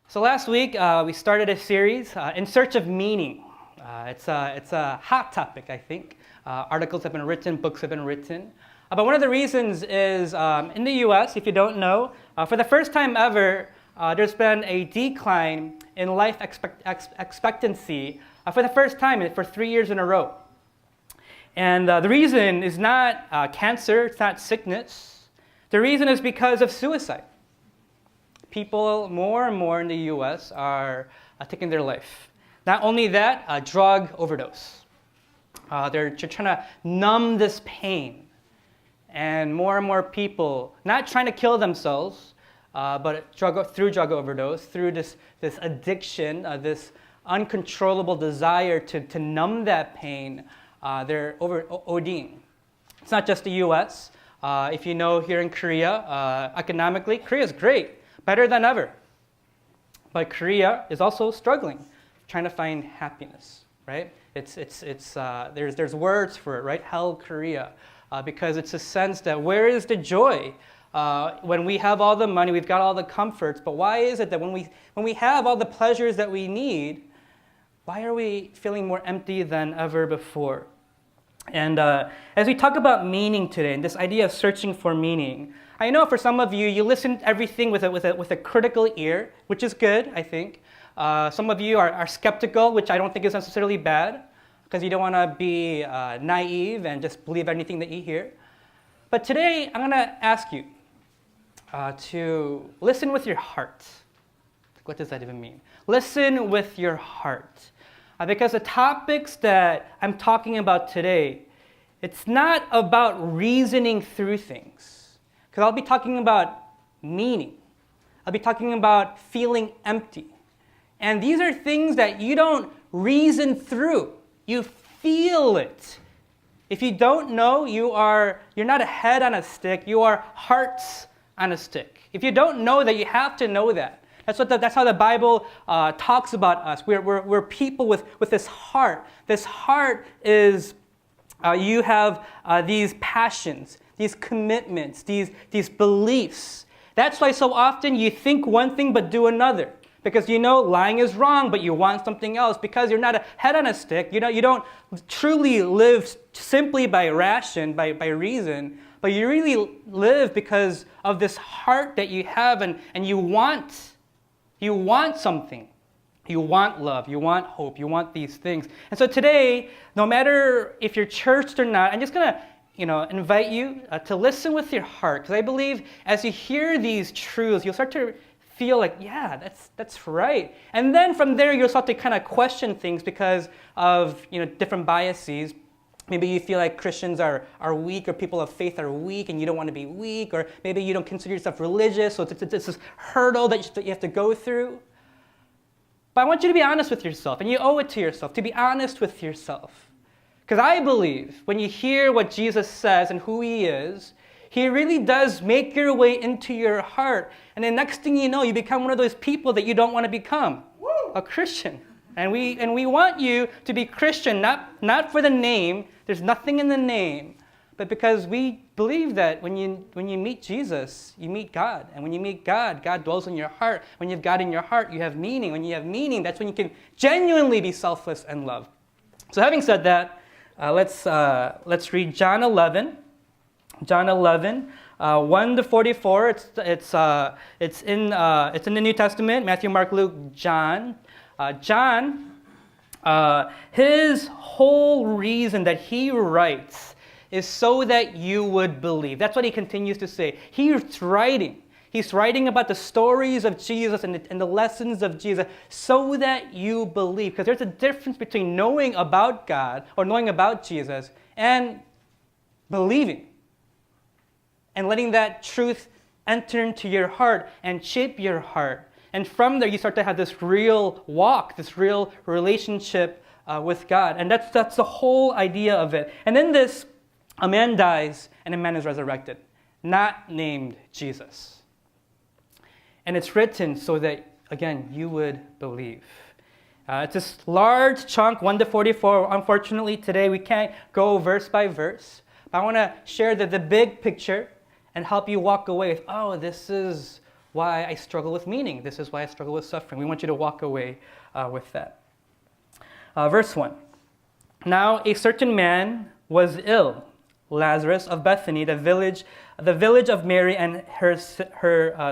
So last week we started a series in search of meaning. It's a hot topic, I think. Articles have been written, books have been written. But one of the reasons is in the U.S., if you don't know, for the first time ever, there's been a decline in life expectancy for the first time for 3 years in a row. And the reason is not cancer, it's not sickness. The reason is because of suicide. People more and more in the U.S. are taking their life. Not only that, drug overdose. They're trying to numb this pain. And more people, not trying to kill themselves, but through drug overdose, through this addiction, this uncontrollable desire to numb that pain, they're ODing. It's not just the U.S. If you know, here in Korea, economically, Korea is great. Better than ever. But Korea is also struggling, trying to find happiness, right? There's words for it, right? Hell Korea, because it's a sense that where is the joy? When we have all the money, we've got all the comforts, but why is it that when we have all the pleasures that we need, why are we feeling more empty than ever before? And as we talk about meaning today, and this idea of searching for meaning, I know for some of you, you listen to everything with a critical ear, which is good, I think. Some of you are skeptical, which I don't think is necessarily bad, because you don't want to be naive and just believe anything that you hear. But today, I'm going to ask you to listen with your heart. What does that even mean? Listen with your heart. Because the topics that I'm talking about today, it's not about reasoning through things. Because I'll be talking about meaning. I'll be talking about feeling empty. And these are things that you don't reason through. You feel it. If you don't know, you're not a head on a stick. You are hearts on a stick. If you don't know that, you have to know that. That's how the Bible talks about us. We're people with this heart. This heart is, you have these passions, these commitments, these beliefs. That's why so often you think one thing but do another. Because you know lying is wrong, but you want something else. Because you're not a head on a stick. You don't truly live simply by ration, by reason. But you really live because of this heart that you have and you want. You want something. You want love. You want hope. You want these things. And so today, no matter if you're churched or not, I'm just going to invite you to listen with your heart. Because I believe as you hear these truths, you'll start to feel like, yeah, that's right. And then from there, you'll start to kind of question things because of different biases. Maybe you feel like Christians are weak, or people of faith are weak, and you don't want to be weak, or maybe you don't consider yourself religious, so it's this hurdle that you have to go through. But I want you to be honest with yourself, and you owe it to yourself to be honest with yourself. Because I believe when you hear what Jesus says and who he is, he really does make your way into your heart. And the next thing you know, you become one of those people that you don't want to become, a Christian. And we want you to be Christian, not for the name. There's nothing in the name, but because we believe that when you meet Jesus, you meet God. And when you meet God, God dwells in your heart. When you have God in your heart, you have meaning. When you have meaning, that's when you can genuinely be selfless and love. So having said that, let's read John 11. John 11, 1 to 44. It's in the New Testament. Matthew, Mark, Luke, John. John, his whole reason that he writes is so that you would believe. That's what he continues to say. He's writing about the stories of Jesus and the lessons of Jesus so that you believe. Because there's a difference between knowing about God or knowing about Jesus and believing. And letting that truth enter into your heart and shape your heart. And from there, you start to have this real walk, this real relationship with God. And that's the whole idea of it. And then a man dies and a man is resurrected, not named Jesus. And it's written so that, again, you would believe. It's this large chunk, 1 to 44. Unfortunately, today we can't go verse by verse. But I want to share the big picture and help you walk away with, oh, this is why I struggle with meaning. This is why I struggle with suffering. We want you to walk away with that. Verse 1. Now a certain man was ill, Lazarus of Bethany, the village of Mary and her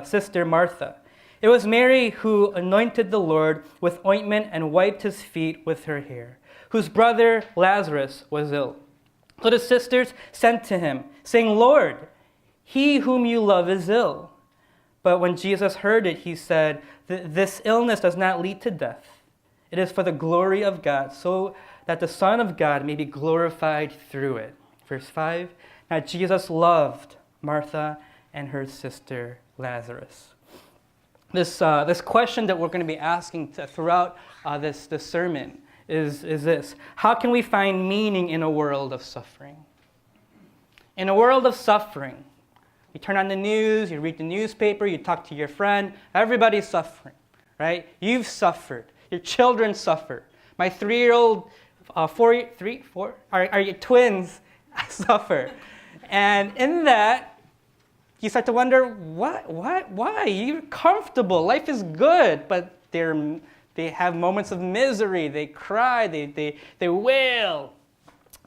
sister Martha. It was Mary who anointed the Lord with ointment and wiped his feet with her hair, whose brother Lazarus was ill. So the sisters sent to him, saying, Lord, he whom you love is ill. But when Jesus heard it, he said, this illness does not lead to death. It is for the glory of God, so that the Son of God may be glorified through it. Verse 5, now Jesus loved Martha and her sister Lazarus. This question that we're going to be asking throughout this sermon is this. How can we find meaning in a world of suffering? In a world of suffering, you turn on the news, you read the newspaper, you talk to your friend, everybody's suffering, right? You've suffered. Your children suffer. My 3-year-old, are your twins suffer. And in that, you start to wonder, why? You're comfortable. Life is good, but they have moments of misery. They cry. They wail.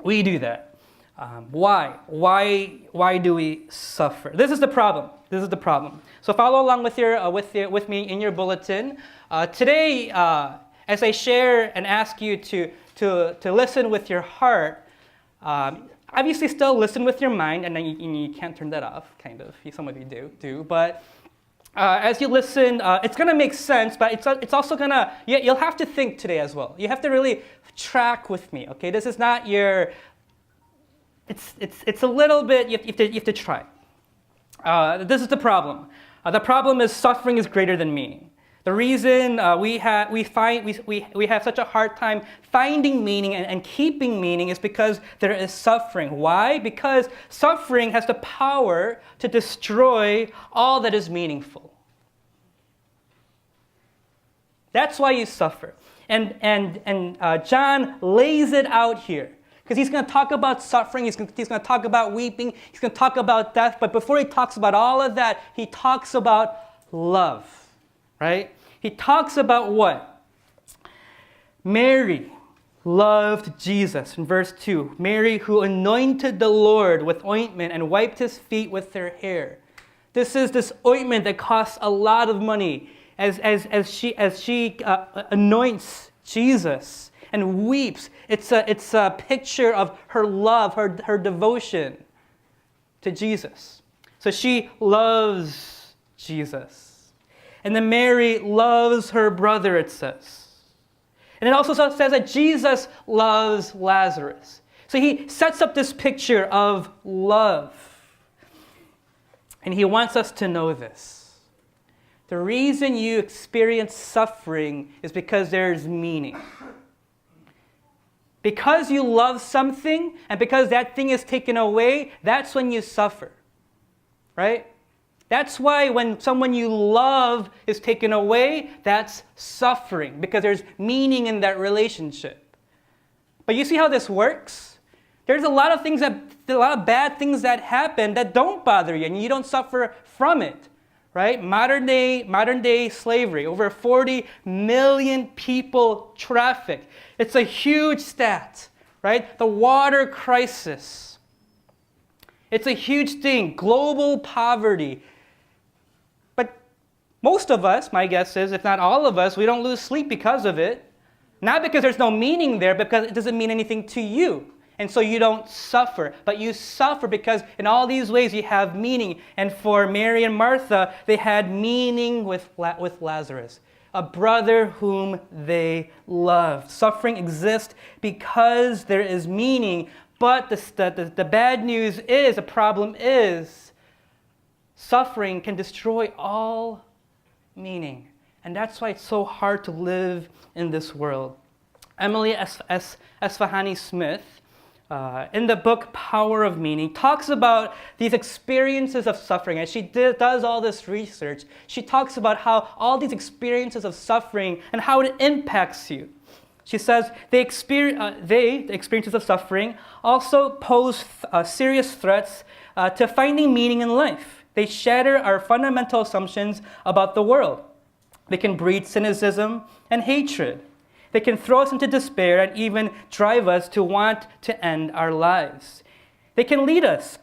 We do that. Why? Why do we suffer? This is the problem. So follow along with me in your bulletin. Today, as I share and ask you to listen with your heart, obviously still listen with your mind, and then you can't turn that off, kind of. Some of you do. But as you listen, it's going to make sense, but it's also going to, you'll have to think today as well. You have to really track with me, okay? This is not your, it's a little bit, you have to try. This is the problem. The problem is suffering is greater than meaning. The reason we have such a hard time finding meaning and keeping meaning is because there is suffering. Why? Because suffering has the power to destroy all that is meaningful. That's why you suffer. And John lays it out here. Because he's going to talk about suffering, he's going to talk about weeping, he's going to talk about death. But before he talks about all of that, he talks about love, right? He talks about what? Mary loved Jesus in verse 2. Mary who anointed the Lord with ointment and wiped his feet with her hair. This is this ointment that costs a lot of money as she anoints Jesus and weeps. It's a picture of her love, her devotion to Jesus. So she loves Jesus. And then Mary loves her brother, it says. And it also says that Jesus loves Lazarus. So he sets up this picture of love. And he wants us to know this. The reason you experience suffering is because there's meaning. Because you love something and because that thing is taken away, that's when you suffer. Right? That's why when someone you love is taken away, that's suffering, because there's meaning in that relationship. But you see how this works? There's a lot of bad things that happen that don't bother you, and you don't suffer from it, right? Modern day slavery, over 40 million people trafficked. It's a huge stat, right? The water crisis. It's a huge thing. Global poverty. Most of us, my guess is, if not all of us, we don't lose sleep because of it. Not because there's no meaning there, because it doesn't mean anything to you. And so you don't suffer. But you suffer because in all these ways you have meaning. And for Mary and Martha, they had meaning with Lazarus, a brother whom they loved. Suffering exists because there is meaning. But the bad news is, the problem is, suffering can destroy all meaning. And that's why it's so hard to live in this world. Emily Esfahani Smith, in the book Power of Meaning, talks about these experiences of suffering. As she does all this research, she talks about how all these experiences of suffering and how it impacts you. She says the experiences of suffering, also pose serious threats to finding meaning in life. They shatter our fundamental assumptions about the world. They can breed cynicism and hatred. They can throw us into despair and even drive us to want to end our lives. They can lead us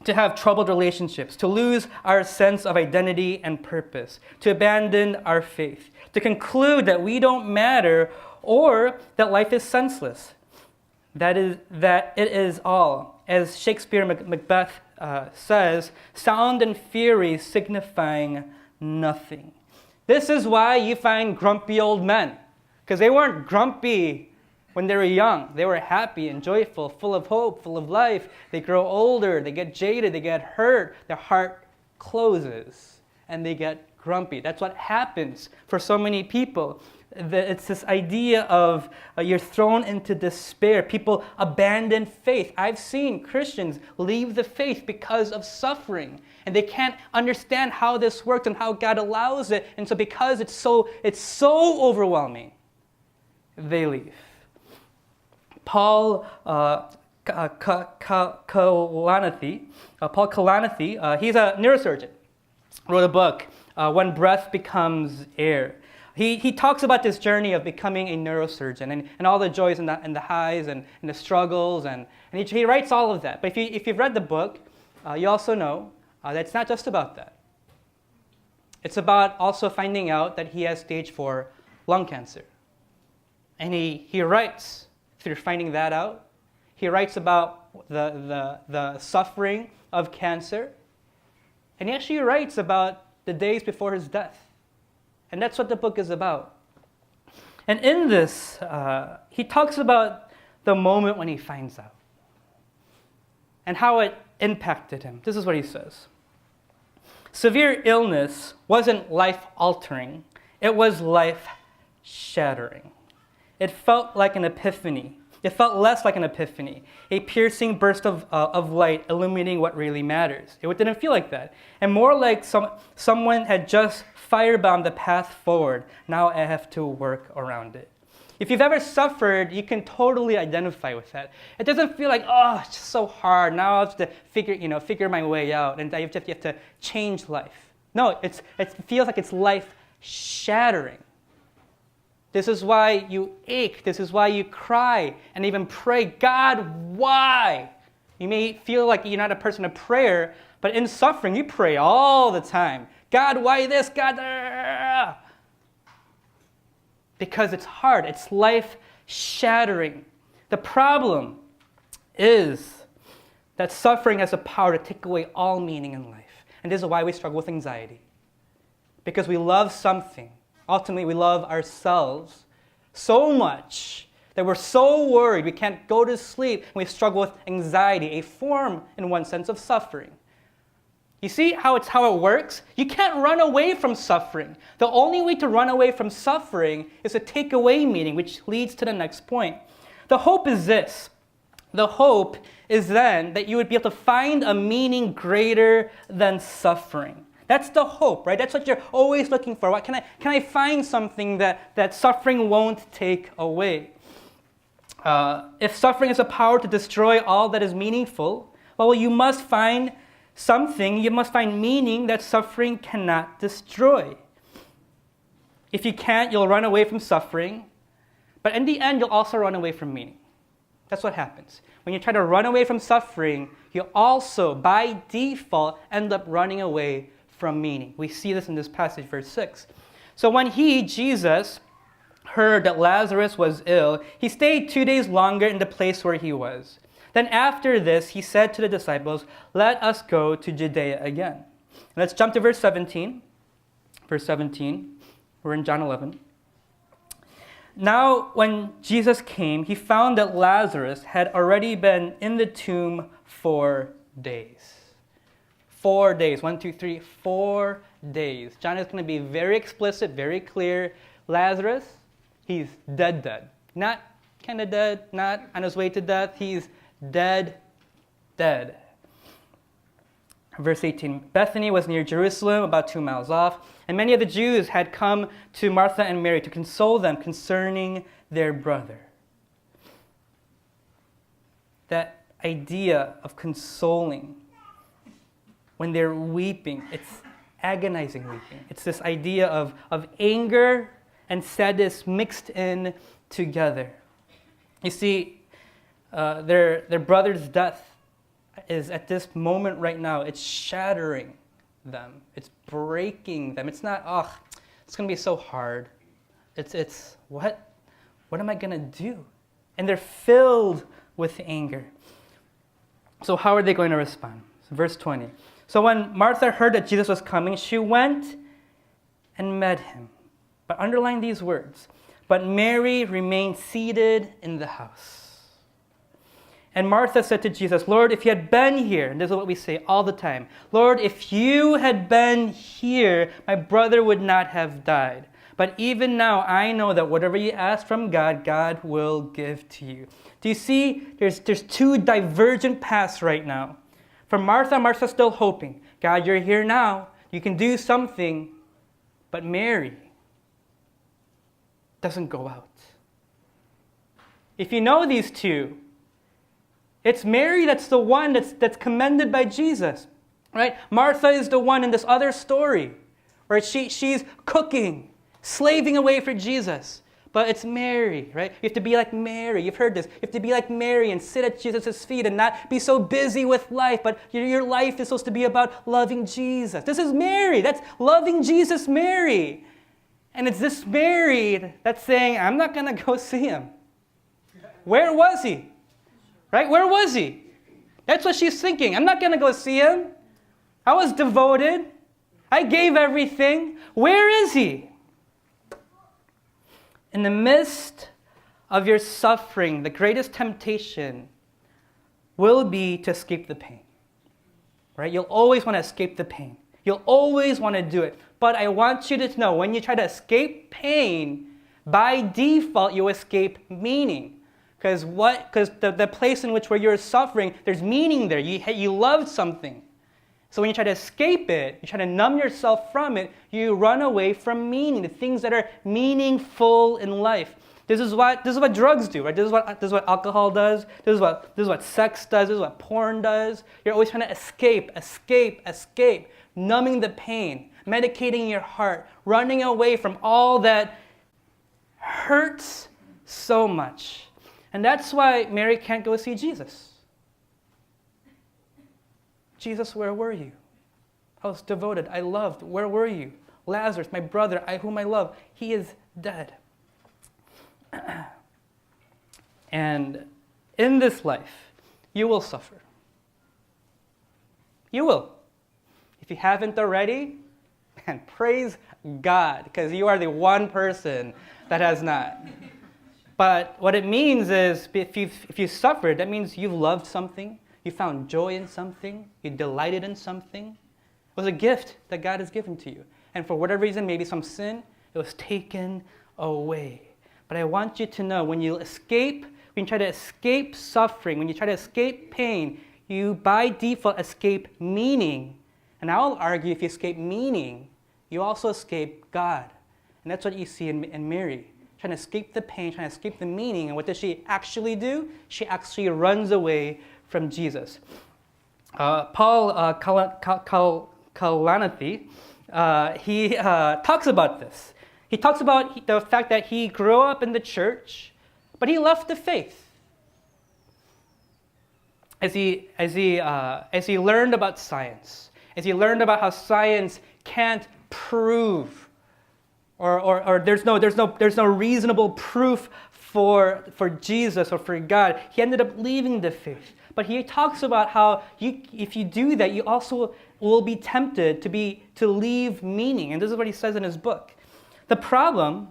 to have troubled relationships, to lose our sense of identity and purpose, to abandon our faith, to conclude that we don't matter or that life is senseless, that it is all, as Shakespeare Macbeth says, sound and fury signifying nothing. This is why you find grumpy old men, because they weren't grumpy when they were young. They were happy and joyful, full of hope, full of life. They grow older, they get jaded, they get hurt, their heart closes, and they get grumpy. That's what happens for so many people. It's this idea of you're thrown into despair. People abandon faith. I've seen Christians leave the faith because of suffering, and they can't understand how this works and how God allows it. And so because it's so overwhelming, they leave. Paul Kalanithi, he's a neurosurgeon, wrote a book, When Breath Becomes Air. He talks about this journey of becoming a neurosurgeon and all the joys and the highs and the struggles, and he writes all of that. But if you've read the book, you also know that it's not just about that. It's about also finding out that he has stage 4 lung cancer. And he writes, through finding that out, he writes about the suffering of cancer. And he actually writes about the days before his death. And that's what the book is about. And in this, he talks about the moment when he finds out and how it impacted him. This is what he says. Severe illness wasn't life-altering. It was life-shattering. It felt like an epiphany. It felt less like an epiphany, a piercing burst of light illuminating what really matters. It didn't feel like that. And more like someone had just firebombed the path forward. Now I have to work around it. If you've ever suffered, you can totally identify with that. It doesn't feel like, oh, it's just so hard. Now I have to figure my way out, and you have to change life. No, it feels like it's life-shattering. This is why you ache. This is why you cry and even pray, God, why? You may feel like you're not a person of prayer, but in suffering, you pray all the time. God, why this? God, because it's hard. It's life-shattering. The problem is that suffering has the power to take away all meaning in life. And this is why we struggle with anxiety. Because we love something. Ultimately, we love ourselves so much that we're so worried we can't go to sleep, and we struggle with anxiety, a form, in one sense, of suffering. You see how it works? You can't run away from suffering. The only way to run away from suffering is to take away meaning, which leads to the next point. The hope is this. The hope is then that you would be able to find a meaning greater than suffering. That's the hope, right? That's what you're always looking for. What can I find something that suffering won't take away? If suffering has a power to destroy all that is meaningful, well, you must find something, you must find meaning that suffering cannot destroy. If you can't, you'll run away from suffering, but in the end, you'll also run away from meaning. That's what happens. When you try to run away from suffering, you also, by default, end up running away from meaning. We see this in this passage, verse 6. So when Jesus, heard that Lazarus was ill, he stayed 2 days longer in the place where he was. Then after this, he said to the disciples, let us go to Judea again. Let's jump to verse 17. Verse 17, we're in John 11. Now, when Jesus came, he found that Lazarus had already been in the tomb 4 days. 4 days. 1, 2, 3, 4 days. John is going to be very explicit, very clear. Lazarus, he's dead. Not kind of dead, not on his way to death. He's dead. Verse 18, Bethany was near Jerusalem, about 2 miles off, and many of the Jews had come to Martha and Mary to console them concerning their brother. That idea of consoling. when they're weeping. It's agonizing weeping. It's this idea of anger and sadness mixed in together. You see, their brother's death is at this moment right now, it's shattering them. It's breaking them. It's not, it's going to be so hard. It's what am I going to do? And they're filled with anger. So how are they going to respond? So verse 20. So when Martha heard that Jesus was coming, she went and met him. But underline these words. But Mary remained seated in the house. And Martha said to Jesus, Lord, if you had been here, and this is what we say all the time, Lord, if you had been here, my brother would not have died. But even now, I know that whatever you ask from God, God will give to you. Do you see? There's two divergent paths right now. For Martha, Martha's still hoping. God, you're here now. You can do something. But Mary doesn't go out. If you know these two, it's Mary that's the one that's commended by Jesus, right? Martha is the one in this other story where she's cooking, slaving away for Jesus. But it's Mary, right? You have to be like Mary. You've heard this. You have to be like Mary and sit at Jesus' feet and not be so busy with life. But your life is supposed to be about loving Jesus. This is Mary. That's loving Jesus, Mary. And it's this Mary that's saying, I'm not going to go see him. Where was he? Right? Where was he? That's what she's thinking. I'm not going to go see him. I was devoted. I gave everything. Where is he? In the midst of your suffering, the greatest temptation will be to escape the pain. Right? You'll always want to escape the pain. You'll always want to do it. But I want you to know, when you try to escape pain, by default, you escape meaning. Because the place in which where you're suffering, there's meaning there. You love something. So when you try to escape it, you try to numb yourself from it, you run away from meaning, the things that are meaningful in life. This is what drugs do, right? This is what alcohol does. This is what sex does. This is what porn does. You're always trying to escape, numbing the pain, medicating your heart, running away from all that hurts so much. And that's why Mary can't go see Jesus. Jesus, where were you? I was devoted. I loved. Where were you? Lazarus, my brother, whom I love, he is dead. And in this life, you will suffer. You will. If you haven't already, man, praise God, because you are the one person that has not. But what it means is, if you suffered, that means you've loved something, you found joy in something, you delighted in something. It was a gift that God has given to you. And for whatever reason, maybe some sin, it was taken away. But I want you to know, when you try to escape suffering, when you try to escape pain, you by default escape meaning. And I'll argue, if you escape meaning, you also escape God. And that's what you see in Mary. Trying to escape the pain, trying to escape the meaning. And what does she actually do? She actually runs away from Jesus. Paul Kalanithi, he talks about this. He talks about the fact that he grew up in the church, but he left the faith. As he learned about science, as he learned about how science can't prove, or there's no reasonable proof for Jesus or for God, he ended up leaving the faith. But he talks about how if you do that, you also will be tempted to leave meaning. And this is what he says in his book. The problem,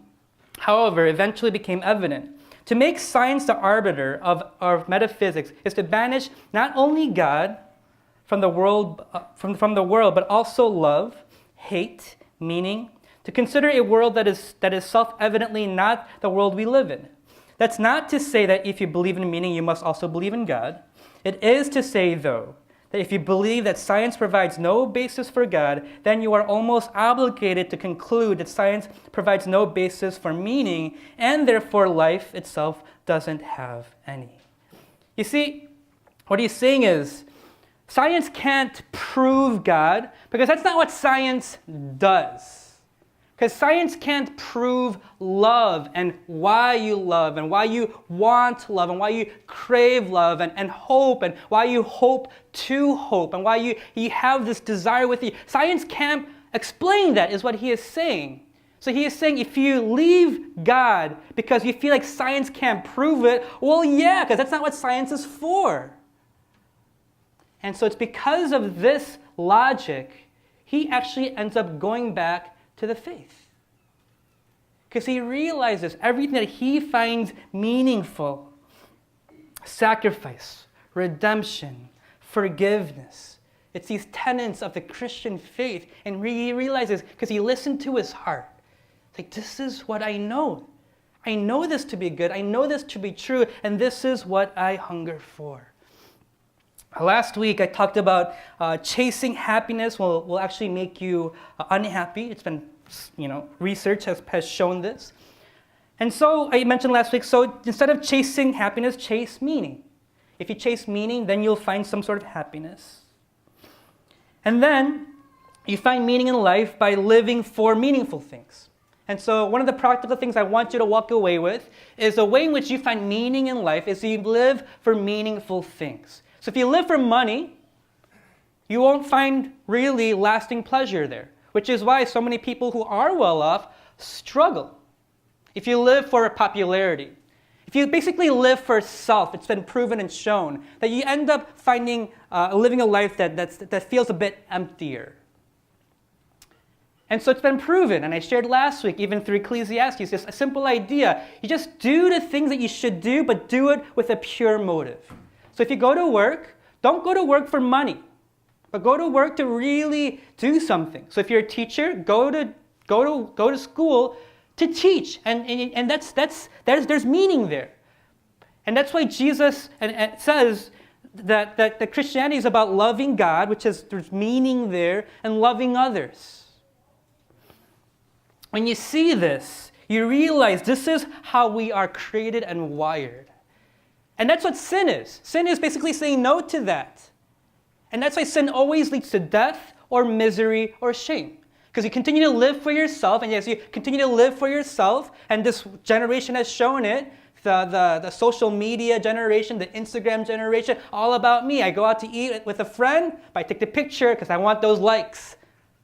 however, eventually became evident. To make science the arbiter of metaphysics is to banish not only God from the world, but also love, hate, meaning. To consider a world that is self-evidently not the world we live in. That's not to say that if you believe in meaning, you must also believe in God. It is to say, though, that if you believe that science provides no basis for God, then you are almost obligated to conclude that science provides no basis for meaning, and therefore life itself doesn't have any. You see, what he's saying is, Science can't prove God because that's not what science does. Because science can't prove love and why you love and why you want love and why you crave love and hope and why you hope to hope and why you have this desire with you. Science can't explain that, is what he is saying. So he is saying if you leave God because you feel like science can't prove it, well, yeah, because that's not what science is for. And so it's because of this logic, he actually ends up going back to the faith. Because he realizes everything that he finds meaningful, sacrifice, redemption, forgiveness, it's these tenets of the Christian faith. And he realizes, because he listened to his heart, it's like, this is what I know. I know this to be good. I know this to be true. And this is what I hunger for. Last week, I talked about chasing happiness will actually make you unhappy. It's been, research has shown this. And so I mentioned last week, so instead of chasing happiness, chase meaning. If you chase meaning, then you'll find some sort of happiness. And then you find meaning in life by living for meaningful things. And so one of the practical things I want you to walk away with is the way in which you find meaning in life is you live for meaningful things. So if you live for money, you won't find really lasting pleasure there, which is why so many people who are well off struggle. If you live for popularity, if you basically live for self, it's been proven and shown that you end up finding living a life that feels a bit emptier. And so it's been proven, and I shared last week, even through Ecclesiastes, just a simple idea. You just do the things that you should do, but do it with a pure motive. So if you go to work, don't go to work for money, but go to work to really do something. So if you're a teacher, go to school to teach, and there's meaning there. And that's why Jesus says that Christianity is about loving God, which is there's meaning there, and loving others. When you see this, you realize this is how we are created and wired. And that's what sin is. Sin is basically saying no to that. And that's why sin always leads to death or misery or shame. Because you continue to live for yourself, and as you continue to live for yourself, and this generation has shown it, the social media generation, the Instagram generation, all about me. I go out to eat with a friend, but I take the picture because I want those likes,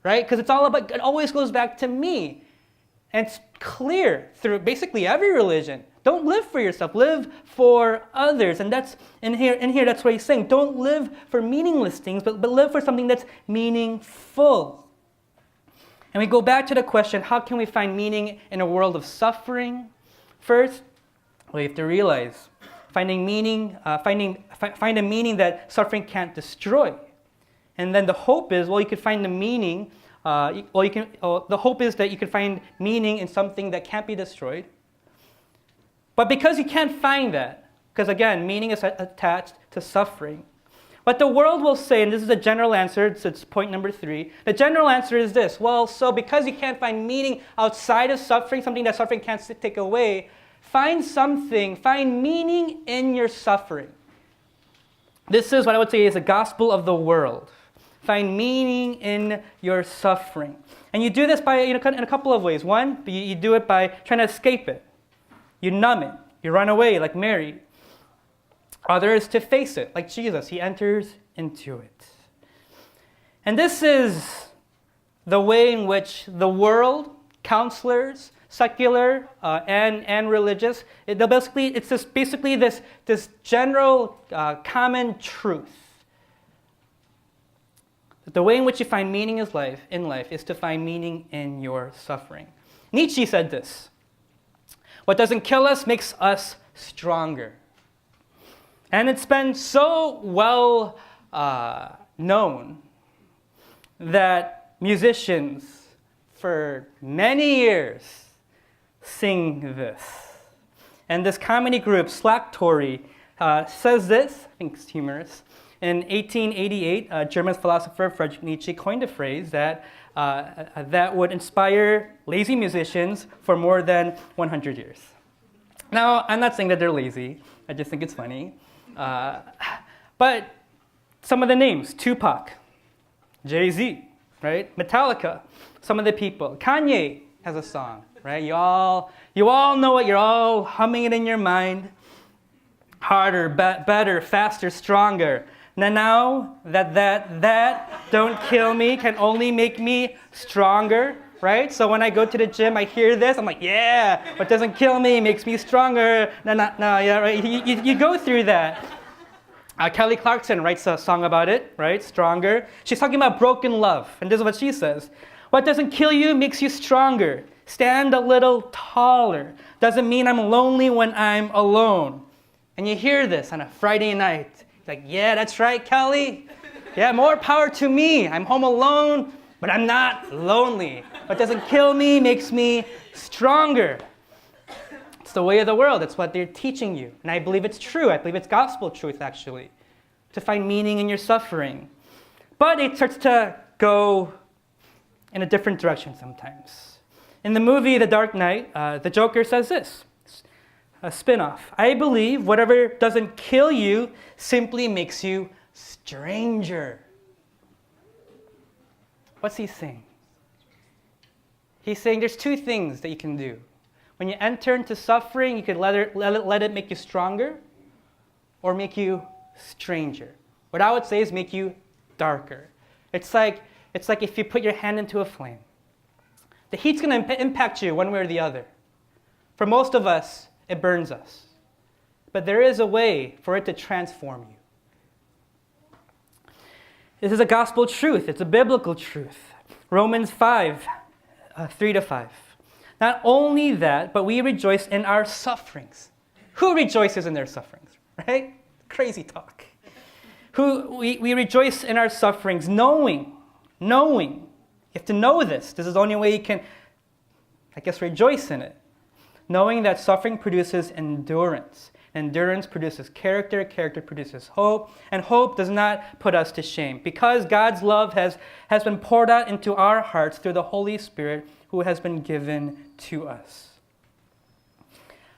right? Because it always goes back to me. And it's clear through basically every religion. Don't live for yourself, live for others. And that's in here that's what he's saying. Don't live for meaningless things, but live for something that's meaningful. And we go back to the question, how can we find meaning in a world of suffering? First, we have to realize find a meaning that suffering can't destroy. And then the hope is, you could find the meaning. The hope is that you can find meaning in something that can't be destroyed. But because you can't find that, because again, meaning is attached to suffering, what the world will say, and this is a general answer, it's point number 3, the general answer is this: so because you can't find meaning outside of suffering, something that suffering can't take away, find meaning in your suffering. This is what I would say is the gospel of the world. Find meaning in your suffering. And you do this by in a couple of ways. One, you do it by trying to escape it. You numb it. You run away like Mary. Other is to face it like Jesus. He enters into it. And this is the way in which the world, counselors, secular and religious, it's basically this general common truth. The way in which you find meaning in life is to find meaning in your suffering. Nietzsche said this: what doesn't kill us makes us stronger. And it's been so well known that musicians for many years sing this. And this comedy group, Slack Tory, says this, I think it's humorous. In 1888, German philosopher Friedrich Nietzsche coined a phrase that would inspire lazy musicians for more than 100 years. Now, I'm not saying that they're lazy. I just think it's funny. But Some of the names: Tupac, Jay-Z, right? Metallica, some of the people. Kanye has a song, right? You all know it. You're all humming it in your mind. Harder, better, faster, stronger. Now that don't kill me can only make me stronger, right? So when I go to the gym, I hear this. I'm like, yeah, what doesn't kill me makes me stronger. No, yeah, right? You go through that. Kelly Clarkson writes a song about it, right? Stronger. She's talking about broken love. And this is what she says. What doesn't kill you makes you stronger. Stand a little taller. Doesn't mean I'm lonely when I'm alone. And you hear this on a Friday night. It's like, yeah, that's right, Kelly. Yeah, more power to me. I'm home alone, but I'm not lonely. What doesn't kill me makes me stronger. It's the way of the world. It's what they're teaching you. And I believe it's true. I believe it's gospel truth, actually, to find meaning in your suffering. But it starts to go in a different direction sometimes. In the movie The Dark Knight, the Joker says this, a spin-off. I believe whatever doesn't kill you simply makes you stranger. What's he saying? He's saying there's two things that you can do. When you enter into suffering, you can let it make you stronger or make you stranger. What I would say is make you darker. It's like if you put your hand into a flame. The heat's going to impact you one way or the other. For most of us, it burns us. But there is a way for it to transform you. This is a gospel truth. It's a biblical truth. Romans 5, 3-5. Not only that, but we rejoice in our sufferings. Who rejoices in their sufferings, right? Crazy talk. We rejoice in our sufferings, knowing. You have to know this. This is the only way you can, rejoice in it. Knowing that suffering produces endurance. Endurance produces character. Character produces hope. And hope does not put us to shame. Because God's love has been poured out into our hearts through the Holy Spirit who has been given to us.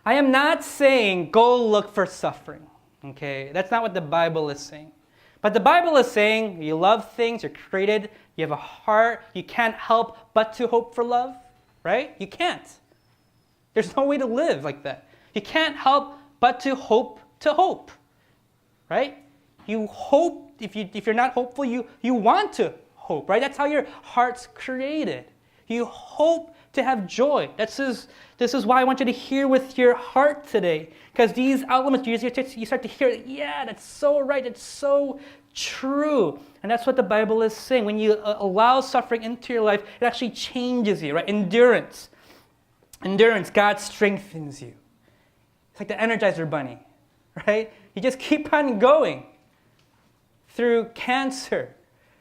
I am not saying go look for suffering. Okay? That's not what the Bible is saying. But the Bible is saying you love things, you're created, you have a heart, you can't help but to hope for love, right? You can't. There's no way to live like that. You can't help but to hope, right? You hope, if you're not hopeful, you want to hope, right? That's how your heart's created. You hope to have joy. This is why I want you to hear with your heart today. Because these elements, you start to hear, yeah, that's so right, it's so true. And that's what the Bible is saying. When you allow suffering into your life, it actually changes you, right? Endurance, God strengthens you. It's like the Energizer Bunny, right? You just keep on going through cancer,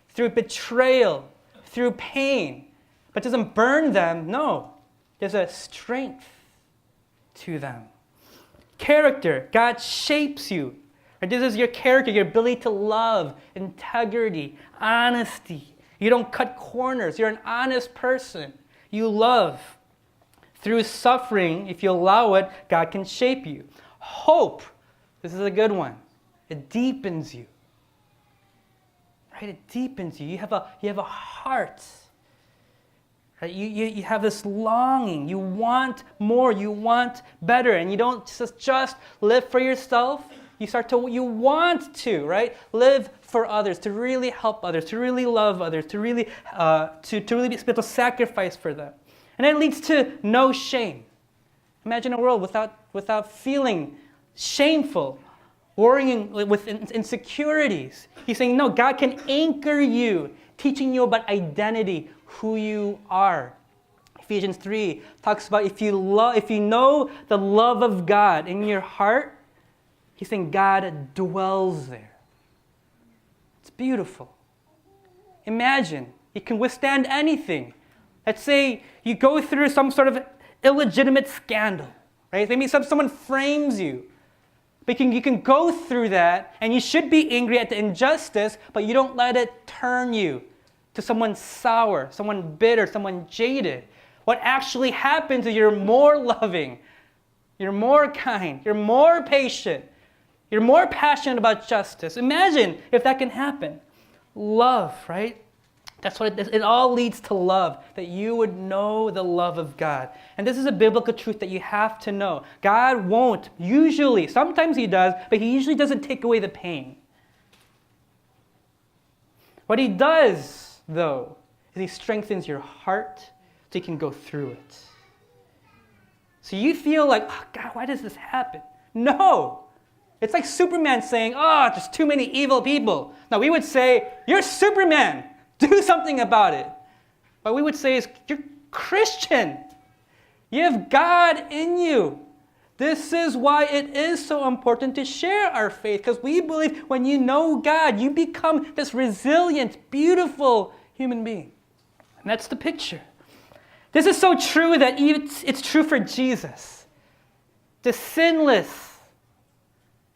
through betrayal, through pain. But it doesn't burn them. No, there's a strength to them. Character, God shapes you. This is your character, your ability to love, integrity, honesty. You don't cut corners. You're an honest person. You love. Through suffering, if you allow it, God can shape you. Hope, this is a good one. It deepens you. Right? It deepens you. You have a heart. Right? You have this longing. You want more. You want better. And you don't just live for yourself. You want to, right? Live for others, to really help others, to really love others, to really be able to sacrifice for them. And it leads to no shame. Imagine a world without feeling shameful, worrying with insecurities. He's saying, no, God can anchor you, teaching you about identity, who you are. Ephesians 3 talks about if you know the love of God in your heart, he's saying God dwells there. It's beautiful. Imagine, you can withstand anything. Let's say you go through some sort of illegitimate scandal, right? Maybe someone frames you. But you can go through that, and you should be angry at the injustice, but you don't let it turn you to someone sour, someone bitter, someone jaded. What actually happens is you're more loving, you're more kind, you're more patient, You're more passionate about justice. Imagine if that can happen. Love, right? That's what it all leads to love, that you would know the love of God. And this is a biblical truth that you have to know. God won't usually, sometimes he does, but he usually doesn't take away the pain. What he does, though, is he strengthens your heart so you can go through it. So you feel like, oh, God, why does this happen? No. It's like Superman saying, oh, there's too many evil people. Now we would say, you're Superman. Do something about it. What we would say is, you're Christian. You have God in you. This is why it is so important to share our faith, because we believe when you know God, you become this resilient, beautiful human being. And that's the picture. This is so true that it's true for Jesus. The sinless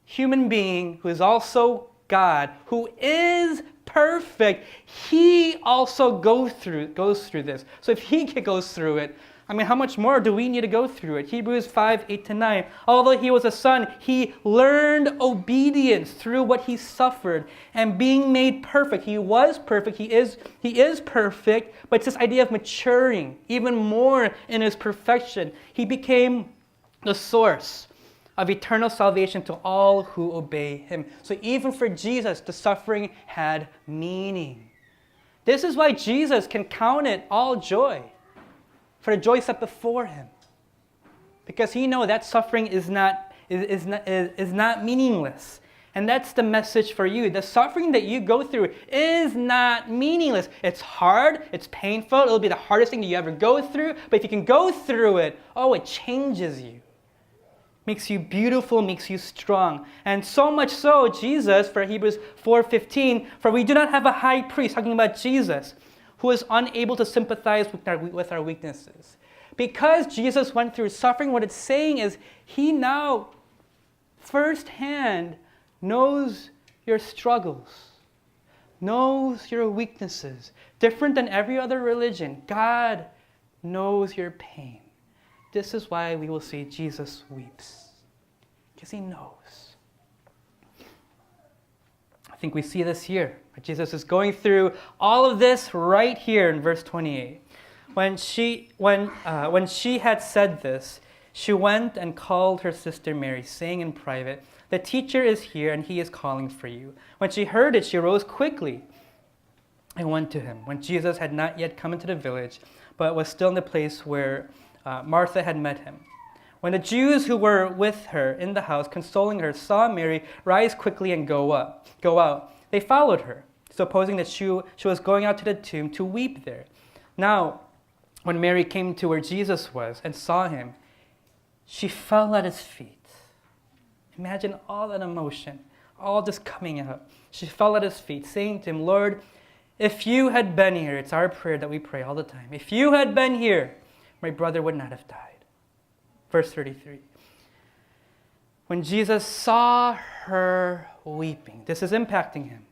human being who is also God, who is perfect, he also goes through this. So if he goes through it, I mean, how much more do we need to go through it? Hebrews 5:8-9. Although he was a son, he learned obedience through what he suffered. And being made perfect, he was perfect, he is perfect, but it's this idea of maturing even more in his perfection. He became the source of eternal salvation to all who obey him. So even for Jesus, the suffering had meaning. This is why Jesus can count it all joy for the joy set before him. Because he knows that suffering is not meaningless. And that's the message for you. The suffering that you go through is not meaningless. It's hard, it's painful, it'll be the hardest thing that you ever go through, but if you can go through it, oh, it changes you. Makes you beautiful, makes you strong. And so much so, Jesus, for Hebrews 4:15, for we do not have a high priest, talking about Jesus, who is unable to sympathize with our weaknesses. Because Jesus went through suffering, what it's saying is he now firsthand knows your struggles, knows your weaknesses. Different than every other religion, God knows your pain. This is why we will see Jesus weeps, because he knows. I think we see this here. Jesus is going through all of this right here in verse 28. When she had said this, she went and called her sister Mary, saying in private, "The teacher is here, and he is calling for you." When she heard it, she rose quickly and went to him. When Jesus had not yet come into the village, but was still in the place where Martha had met him. When the Jews who were with her in the house, consoling her, saw Mary rise quickly and go out, they followed her, supposing that she was going out to the tomb to weep there. Now, when Mary came to where Jesus was and saw him, she fell at his feet. Imagine all that emotion, all just coming out. She fell at his feet, saying to him, "Lord, if you had been here," it's our prayer that we pray all the time, "if you had been here, my brother would not have died." Verse 33. When Jesus saw her weeping, this is impacting him,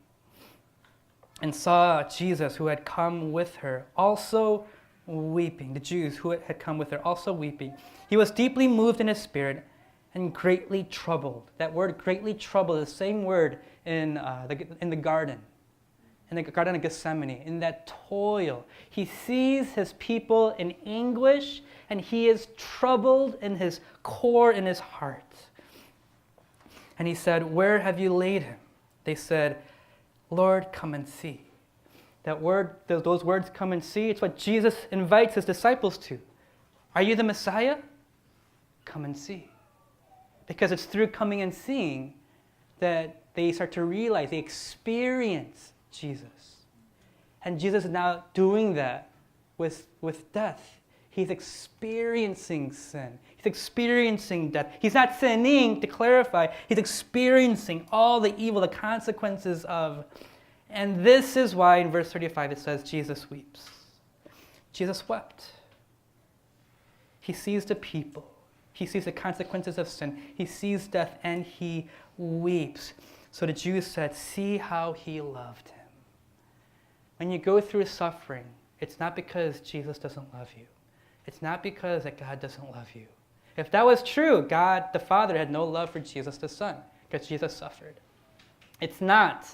and saw Jesus who had come with her also weeping, the Jews who had come with her also weeping, he was deeply moved in his spirit and greatly troubled. That word greatly troubled is the same word in the garden. In the Garden of Gethsemane, in that toil, he sees his people in anguish, and he is troubled in his core, in his heart. And he said, "Where have you laid him?" They said, "Lord, come and see." That word, those words, "come and see," it's what Jesus invites his disciples to. Are you the Messiah? Come and see. Because it's through coming and seeing that they start to realize, they experience Jesus. And Jesus is now doing that with death. He's experiencing sin. He's experiencing death. He's not sinning, to clarify. He's experiencing all the evil, the consequences of. And this is why in verse 35 it says Jesus weeps. Jesus wept. He sees the people. He sees the consequences of sin. He sees death, and he weeps. So the Jews said, "See how he loved him." When you go through suffering, it's not because Jesus doesn't love you. It's not because that God doesn't love you. If that was true, God the Father had no love for Jesus the Son. because Jesus suffered. It's not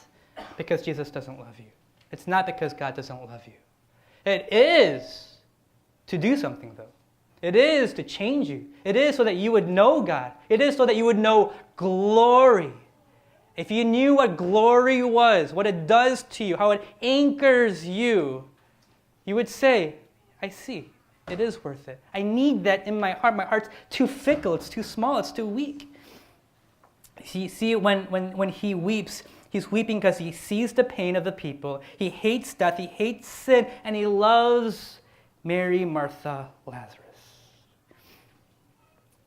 because Jesus doesn't love you. It's not because God doesn't love you. It is to do something, though. It is to change you. It is so that you would know God. It is so that you would know glory. If you knew what glory was, what it does to you, how it anchors you, you would say, I see. It is worth it. I need that in my heart. My heart's too fickle. It's too small. It's too weak. See, when he weeps, he's weeping because he sees the pain of the people. He hates death. He hates sin. And he loves Mary, Martha, Lazarus.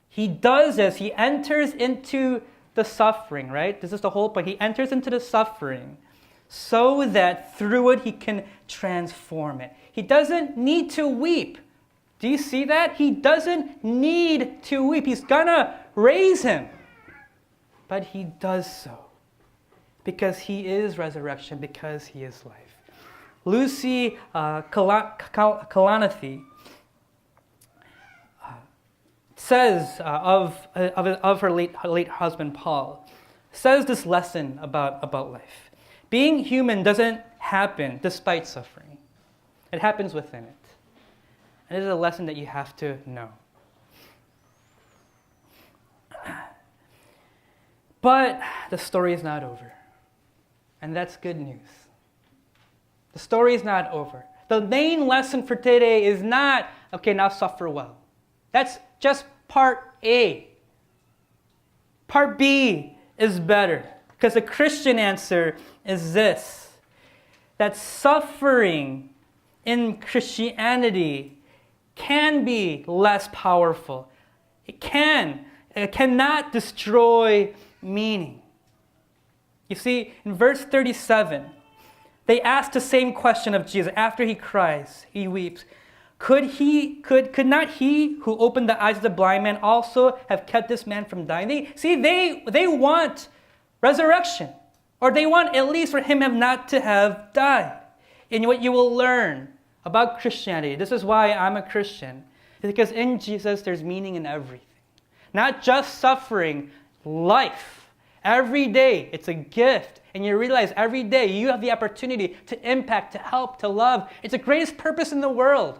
He does this. He enters into the suffering, right? This is the whole point. He enters into the suffering so that through it he can transform it. He doesn't need to weep. Do you see that? He doesn't need to weep. He's gonna raise him. But he does so because he is resurrection, because he is life. Lucy Kalanithi says of her late husband Paul, says this lesson about life. Being human doesn't happen despite suffering. It happens within it. And it is a lesson that you have to know. But the story is not over. And that's good news. The story is not over. The main lesson for today is not, okay, now suffer well. That's just part A. Part B is better. Because the Christian answer is this, that suffering in Christianity can be less powerful. It cannot destroy meaning. You see, in verse 37, they ask the same question of Jesus after he cries, he weeps. Could not he who opened the eyes of the blind man also have kept this man from dying? They want resurrection, or they want at least for him not to have died. And what you will learn about Christianity, this is why I'm a Christian, is because in Jesus there's meaning in everything. Not just suffering, life. Every day it's a gift. And you realize every day you have the opportunity to impact, to help, to love. It's the greatest purpose in the world.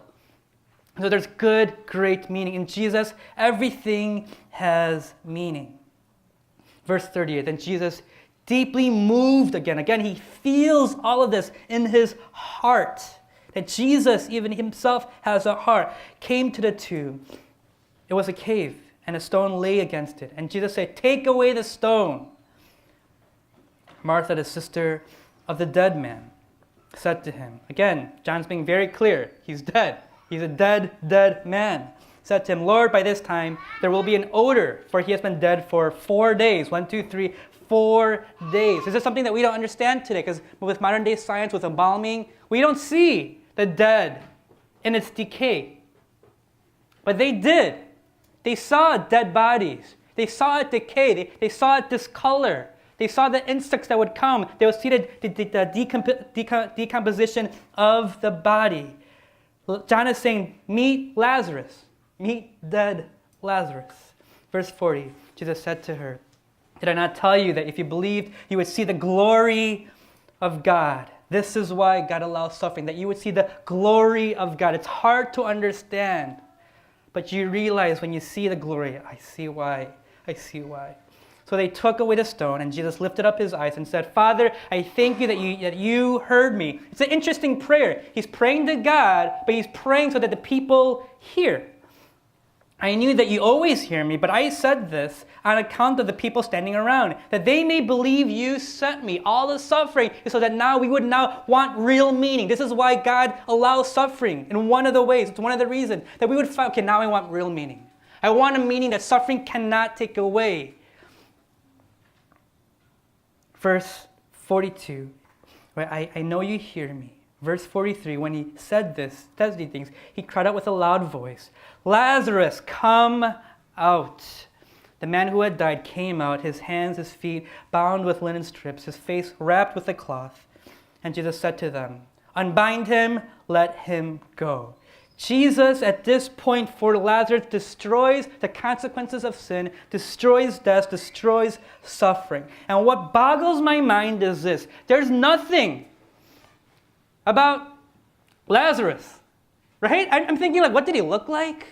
So there's good, great meaning. In Jesus, everything has meaning. Verse 38, then Jesus, deeply moved again. Again, he feels all of this in his heart. That Jesus, even himself, has a heart. Came to the tomb. It was a cave, and a stone lay against it. And Jesus said, take away the stone. Martha, the sister of the dead man, said to him, again, John's being very clear. He's dead. He's a dead man. Said to him, Lord, by this time there will be an odor, for he has been dead for 4 days. 1, 2, 3, 4 days. This is something that we don't understand today, because with modern day science, with embalming, we don't see the dead in its decay. But they did. They saw dead bodies. They saw it decay. They saw it discolor. They saw the insects that would come. They would see the decomposition of the body. John is saying, meet Lazarus. Meet dead Lazarus. Verse 40, Jesus said to her, did I not tell you that if you believed, you would see the glory of God? This is why God allows suffering, that you would see the glory of God. It's hard to understand, but you realize when you see the glory, I see why. So they took away the stone, and Jesus lifted up his eyes and said, Father, I thank you that you heard me. It's an interesting prayer. He's praying to God, but he's praying so that the people hear. I knew that you always hear me, but I said this on account of the people standing around, that they may believe you sent me. All the suffering is so that now we would now want real meaning. This is why God allows suffering in one of the ways. It's one of the reasons that we would find, okay, now I want real meaning. I want a meaning that suffering cannot take away. Verse 42, right? I know you hear me. Verse 43, when he said these things, he cried out with a loud voice, Lazarus, come out. The man who had died came out, his hands, his feet bound with linen strips, his face wrapped with a cloth. And Jesus said to them, unbind him, let him go. Jesus, at this point for Lazarus, destroys the consequences of sin, destroys death, destroys suffering. And what boggles my mind is this. There's nothing about Lazarus, right? I'm thinking, like, what did he look like?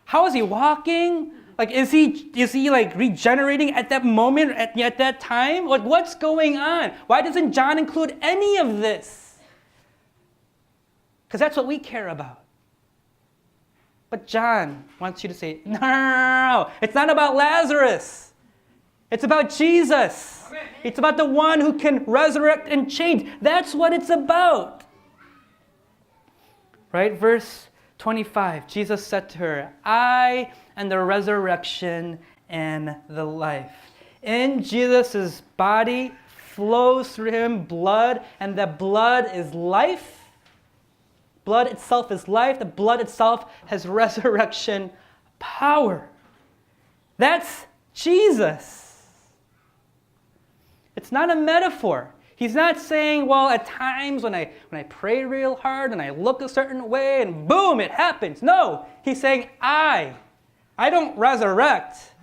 How is he walking? Like, is he like regenerating at that moment, at that time? Like, what's going on? Why doesn't John include any of this? Because that's what we care about. But John wants you to say, no, it's not about Lazarus. It's about Jesus. Amen. It's about the one who can resurrect and change. That's what it's about. Right? Verse 25, Jesus said to her, I am the resurrection and the life. In Jesus' body flows through him blood, and that blood is life. Blood itself is life. The blood itself has resurrection power. That's Jesus. It's not a metaphor. He's not saying, well, at times when I pray real hard and I look a certain way and boom, it happens. No, he's saying, I don't resurrect.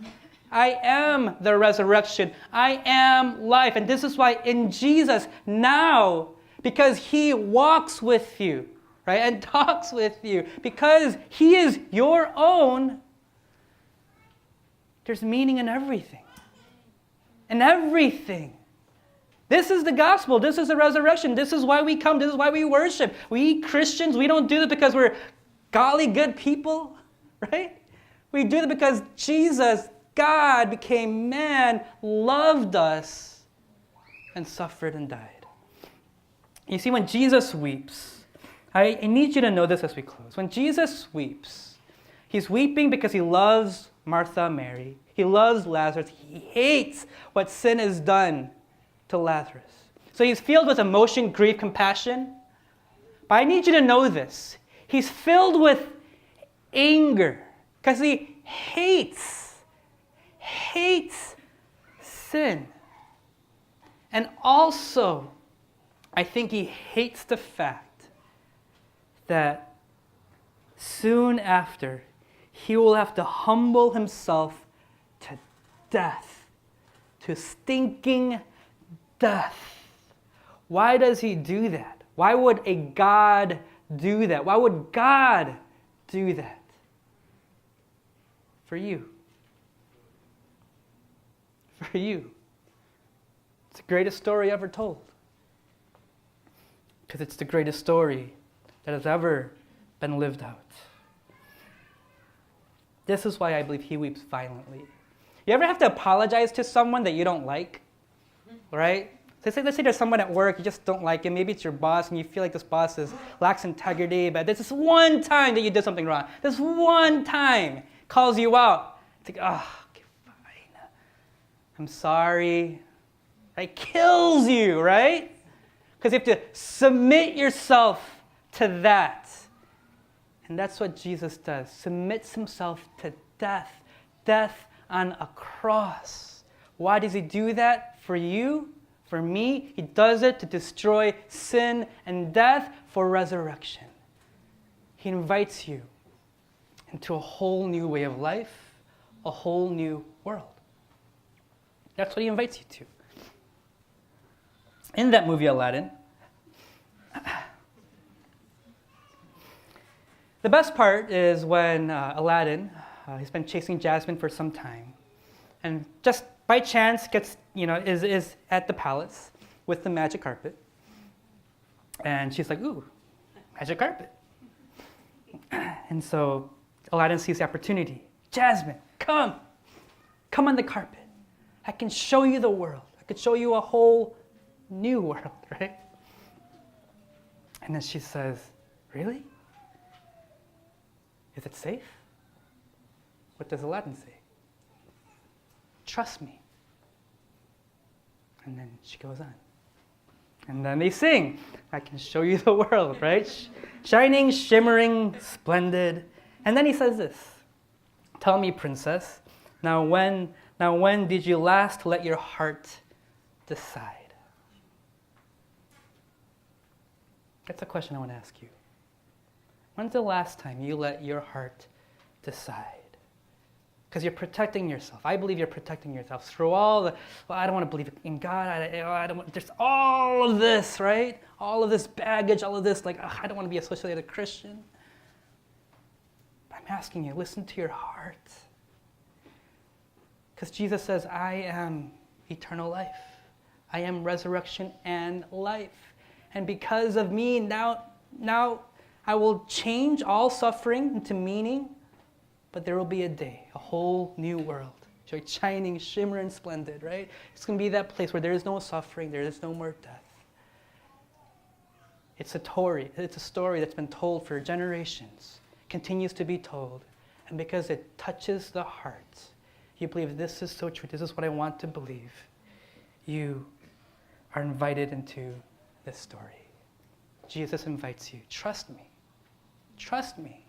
I am the resurrection. I am life. And this is why in Jesus now, because he walks with you, right, and talks with you, because he is your own, there's meaning in everything. In everything. This is the gospel. This is the resurrection. This is why we come. This is why we worship. We Christians, we don't do it because we're golly good people, right? We do it because Jesus, God, became man, loved us, and suffered and died. You see, when Jesus weeps, I need you to know this as we close. When Jesus weeps, he's weeping because he loves Martha, Mary. He loves Lazarus. He hates what sin has done to Lazarus. So he's filled with emotion, grief, compassion. But I need you to know this. He's filled with anger because he hates sin. And also, I think he hates the fact that soon after, he will have to humble himself to death, to stinking death. Why does he do that? Why would a God do that? Why would God do that? For you. For you. It's the greatest story ever told. Because it's the greatest story that has ever been lived out. This is why I believe he weeps violently. You ever have to apologize to someone that you don't like? Right? Let's say there's someone at work, you just don't like him. Maybe it's your boss and you feel like this boss lacks integrity, but there's this one time that you did something wrong. This one time calls you out. It's like, okay, fine. I'm sorry. It kills you, right? Because you have to submit yourself to that. And that's what Jesus does. Submits himself to death. Death on a cross. Why does he do that? For you, for me. He does it to destroy sin and death for resurrection. He invites you into a whole new way of life, a whole new world. That's what he invites you to. In that movie, Aladdin, the best part is when Aladdin, he's been chasing Jasmine for some time, and just by chance gets, is at the palace with the magic carpet, and she's like, ooh, magic carpet. And so Aladdin sees the opportunity. Jasmine, come on the carpet. I can show you the world. I can show you a whole new world, right? And then she says, really? Is it safe? What does Aladdin say? Trust me. And then she goes on. And then they sing, I can show you the world, right? Shining, shimmering, splendid. And then he says this, tell me, princess, now when did you last let your heart decide? That's a question I want to ask you. When's the last time you let your heart decide? Because you're protecting yourself. I believe you're protecting yourself through all the, well, I don't want to believe in God. I don't want, there's all of this, right? All of this baggage, all of this, like, I don't want to be associated with a Christian. But I'm asking you, listen to your heart. Because Jesus says, I am eternal life. I am resurrection and life. And because of me, now I will change all suffering into meaning. But there will be a day, a whole new world, shining, shimmering, splendid, right? It's going to be that place where there is no suffering, there is no more death. It's a story that's been told for generations, continues to be told. And because it touches the heart, you believe this is so true, this is what I want to believe, you are invited into this story. Jesus invites you, trust me, trust me.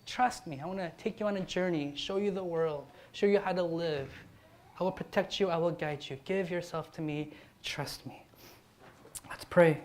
Trust me. I want to take you on a journey, show you the world, show you how to live. I will protect you. I will guide you. Give yourself to me. Trust me. Let's pray.